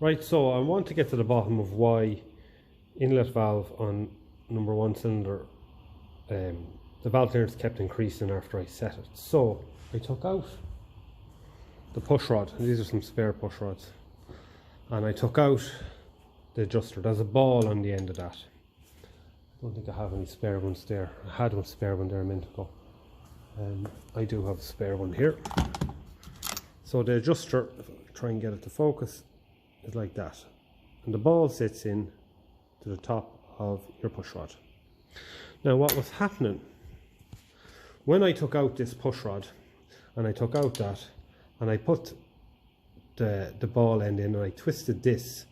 Right, so I want to get to the bottom of why inlet valve on number 1 cylinder, the valve clearance kept increasing after I set it. So I took out the push rod, and these are some spare push rods, and I took out the adjuster. There's a ball on the end of that. I don't think I have any spare ones there. I had one spare one there a minute ago. I do have a spare one here. So the adjuster, if I try and get it to focus, is like that, and the ball sits in to the top of your push rod. Now what was happening when I took out this push rod, and I took out that, and I put the ball end in, and I twisted this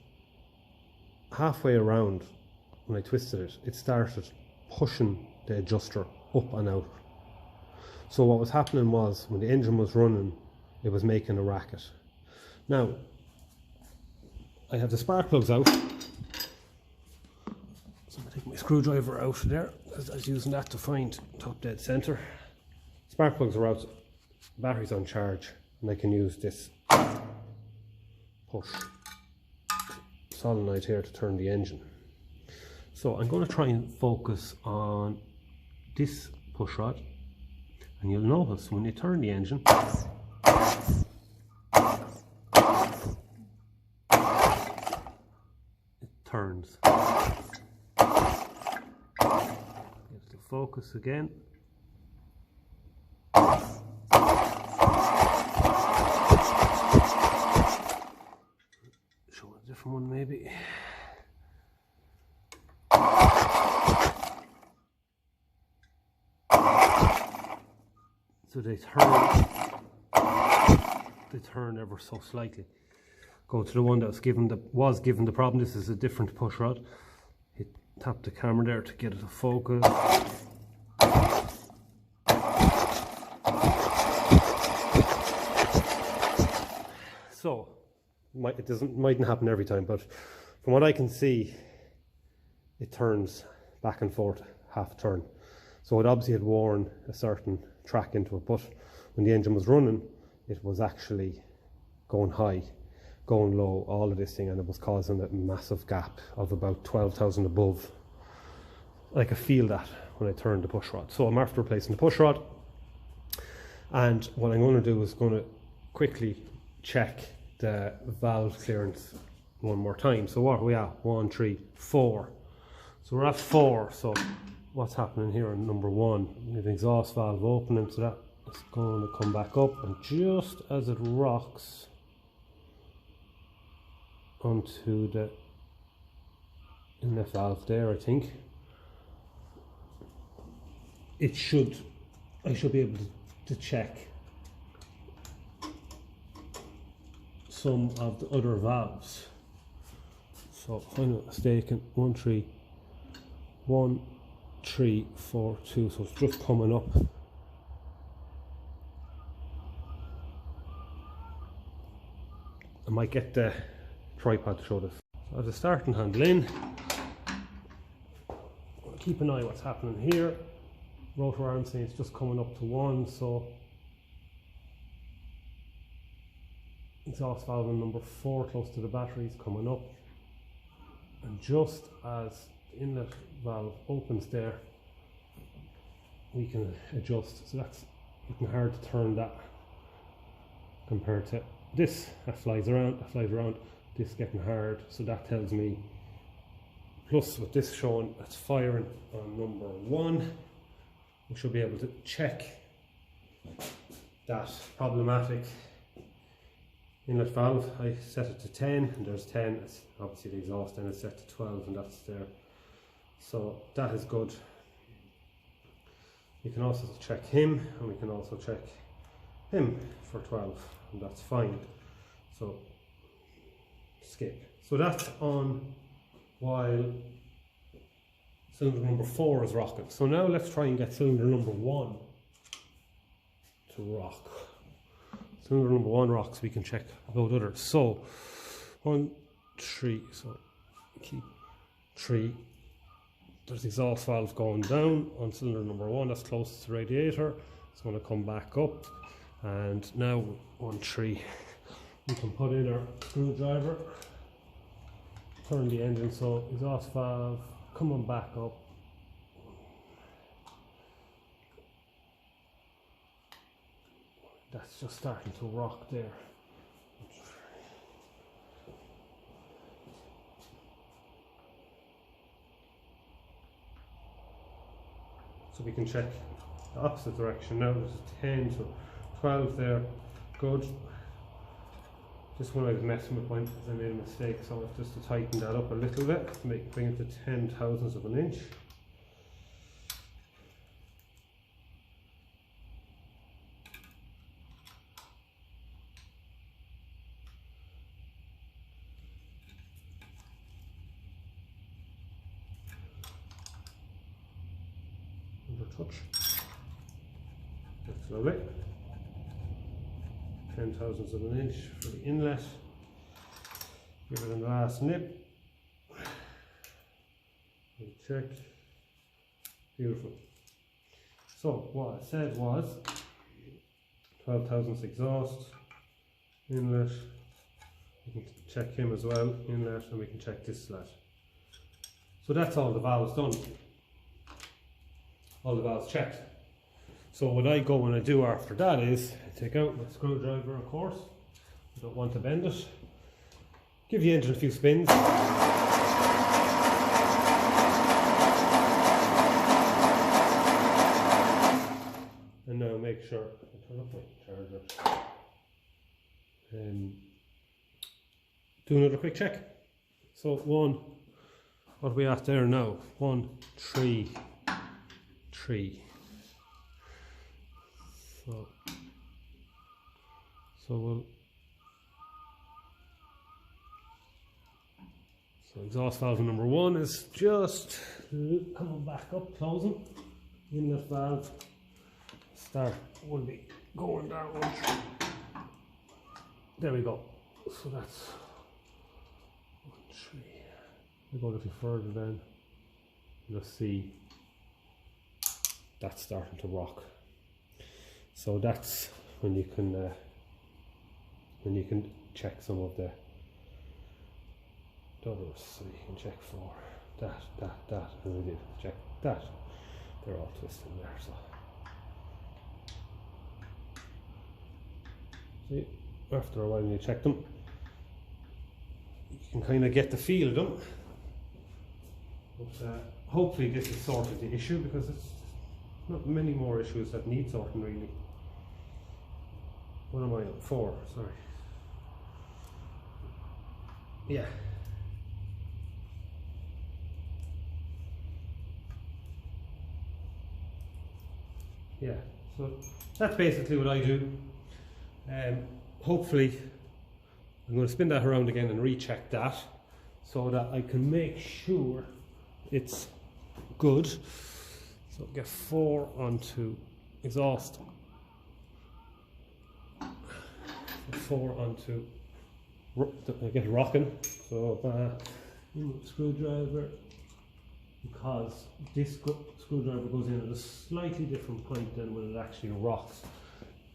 halfway around. When I twisted it, it started pushing the adjuster up and out. So what was happening was, when the engine was running, it was making a racket. Now I have the spark plugs out, so I'm taking my screwdriver out there, as I was using that to find top dead center. Spark plugs are out, battery's on charge, and I can use this push solenoid here to turn the engine. So I'm going to try and focus on this push rod, and you'll notice when you turn the engine, turns. Get to focus again. Show a different one maybe. So they turn ever so slightly. Go to the one that was given the problem. This is a different push rod. Tap the camera there to get it to focus. So it mightn't happen every time, but from what I can see, it turns back and forth half a turn. So it obviously had worn a certain track into it, but when the engine was running, it was actually going high, going low, all of this thing, and it was causing a massive gap of about 12,000 above. I could feel that when I turned the push rod. So I'm after replacing the push rod, and what I'm going to do is going to quickly check the valve clearance one more time. So what are we at? 1, 3, 4. So we're at 4. So what's happening here on number 1? We have the exhaust valve opening, so that is going to come back up, and just as it rocks onto the inlet valve there, I think I should be able to check some of the other valves. So final mistaken, 1, 3, 1, 3, 4, 2. So it's just coming up. I might get the tripod to show this. So as a starting handle in, keep an eye what's happening here. Rotor arm saying it's just coming up to 1, so exhaust valve on number 4 close to the battery is coming up, and just as the inlet valve opens there, we can adjust. So that's getting hard to turn that compared to this that flies around, this getting hard. So that tells me, plus with this showing that's firing on number 1, we should be able to check that problematic inlet valve. I set it to 10, and there's 10. It's obviously the exhaust, and it's set to 12, and that's there. So that is good. You can also check him, and we can also check him for 12, and that's fine. So skip. So that's on while cylinder number 4 is rocking. So now let's try and get cylinder number 1 to rock. Cylinder number 1 rocks, we can check about others. So 1, 3, so keep 3. There's the exhaust valve going down on cylinder number 1, that's closest to the radiator. It's going to come back up, and now 1, 3. We can put in our screwdriver turn the engine, so exhaust valve coming back up. That's just starting to rock there. So we can check the opposite direction now. There's a 10 to 12 there. Good. Just when I was messing with mine because I made a mistake, so I've just to tighten that up a little bit, bring it to 10 thousandths of an inch. Touch. That's lovely. 10 thousandths of an inch for the inlet. Give it a last nip. Check. Beautiful. So what I said was 12 thousandths exhaust, inlet. We can check him as well, inlet, and we can check this slat. So that's all the valves done. All the valves checked. So what I go and I do after that is I take out my screwdriver, of course. I don't want to bend it. Give the engine a few spins. And now make sure I turn up my charger. Do another quick check. So what are we at there now? 1, 3. So exhaust valve number 1 is just coming back up, closing. Inlet valve start will be going down. There we go. So that's 1, 3. We go a little further then. You'll see that's starting to rock. So that's when you can check some of the others. So you can check for that, and we did check that. They're all twisting there. So see, after a while when you check them, you can kind of get the feel of them. But hopefully this has sorted the issue, because it's not many more issues that need sorting really. What am I on? 4, sorry. Yeah. Yeah, so that's basically what I do. Hopefully I'm going to spin that around again and recheck that so that I can make sure it's good. So get 4 onto exhaust, 4 onto, get rocking. So screwdriver, because this screwdriver goes in at a slightly different point than when it actually rocks.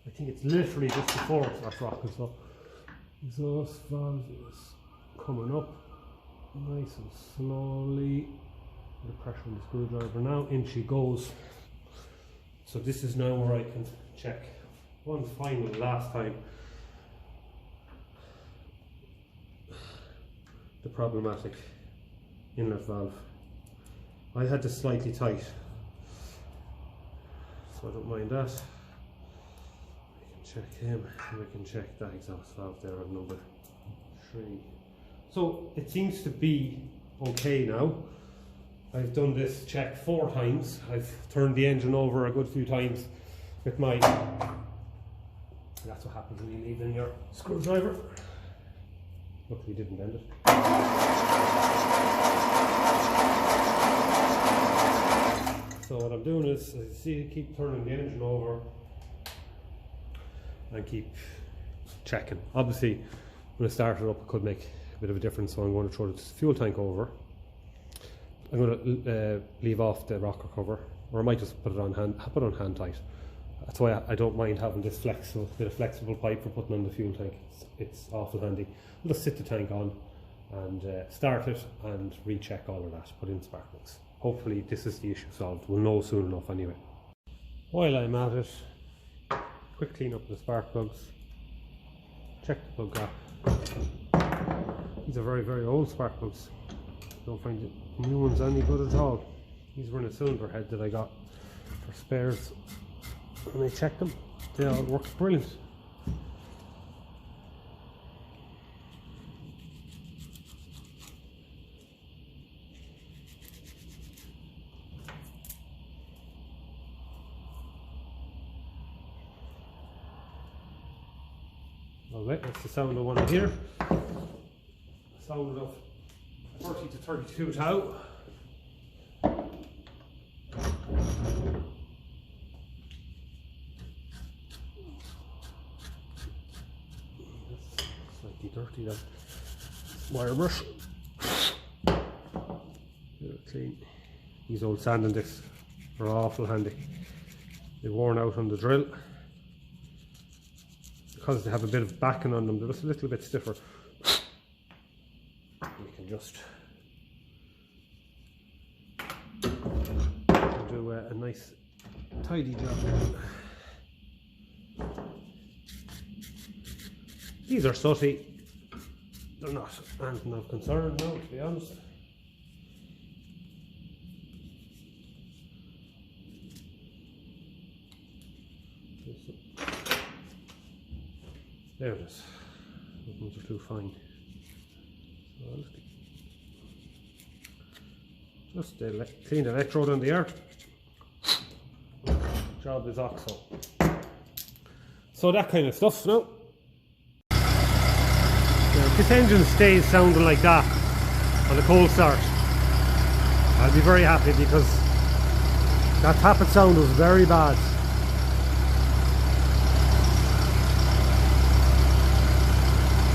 I think it's literally just before it starts rocking. So exhaust valve is coming up nice and slowly. The pressure on the screwdriver now, in she goes. So this is now where I can check one final last time the problematic inlet valve. I had this slightly tight, so I don't mind that. We can check him, and we can check that exhaust valve there on number 3. So it seems to be okay now. I've done this check 4 times. I've turned the engine over a good few times with my, that's what happens when you leave in your screwdriver. Luckily didn't bend it. So what I'm doing is, as you see, keep turning the engine over and keep checking. Obviously when I start it up it could make a bit of a difference, so I'm going to throw the fuel tank over. I'm going to leave off the rocker cover, or I might just put it on hand tight. That's why I don't mind having this bit of flexible pipe for putting on the fuel tank. It's awful handy. I'll just sit the tank on and start it and recheck all of that, put in spark plugs. Hopefully this is the issue solved. We'll know soon enough anyway. While I'm at it, quick clean up the spark plugs, check the plug gap. These are very, very old spark plugs. Don't find the new ones any good at all. These were in a cylinder head that I got for spares, and I checked them. They all work brilliant. Alright, that's the sound of one here. Sound of 30 to 32 tau. Slightly dirty, that wire brush. Clean. These old sanding discs are awful handy. They've worn out on the drill. Because they have a bit of backing on them, they're just a little bit stiffer. You can just do a nice tidy job. These are sooty. They're not anything of concern now, to be honest. There it is. Those ones are too fine. So just clean the electrode on the air. Job is oxo. So that kind of stuff now. If this engine stays sounding like that on a cold start, I'll be very happy, because that tappet sound was very bad.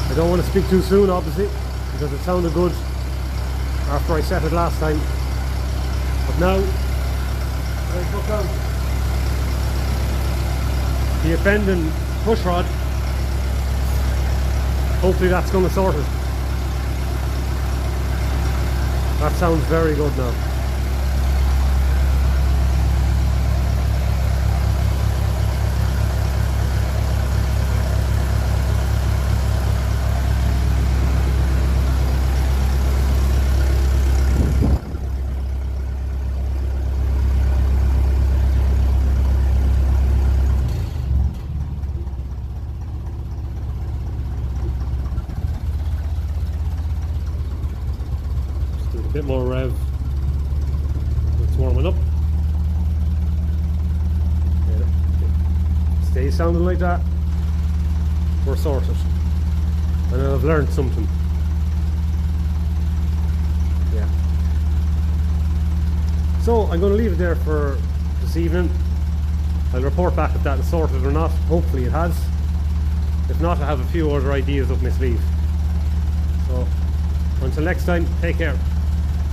I don't want to speak too soon, obviously, because it sounded good after I set it last time. But now, I took out the offending push rod. Hopefully that's going to sort it. That sounds very good now. Bit more rev. It's warming up. Stay sounding like that. We're sorted. And I've learned something. Yeah. So I'm going to leave it there for this evening. I'll report back if that is sorted or not. Hopefully it has. If not, I have a few other ideas up my sleeve. So until next time, take care.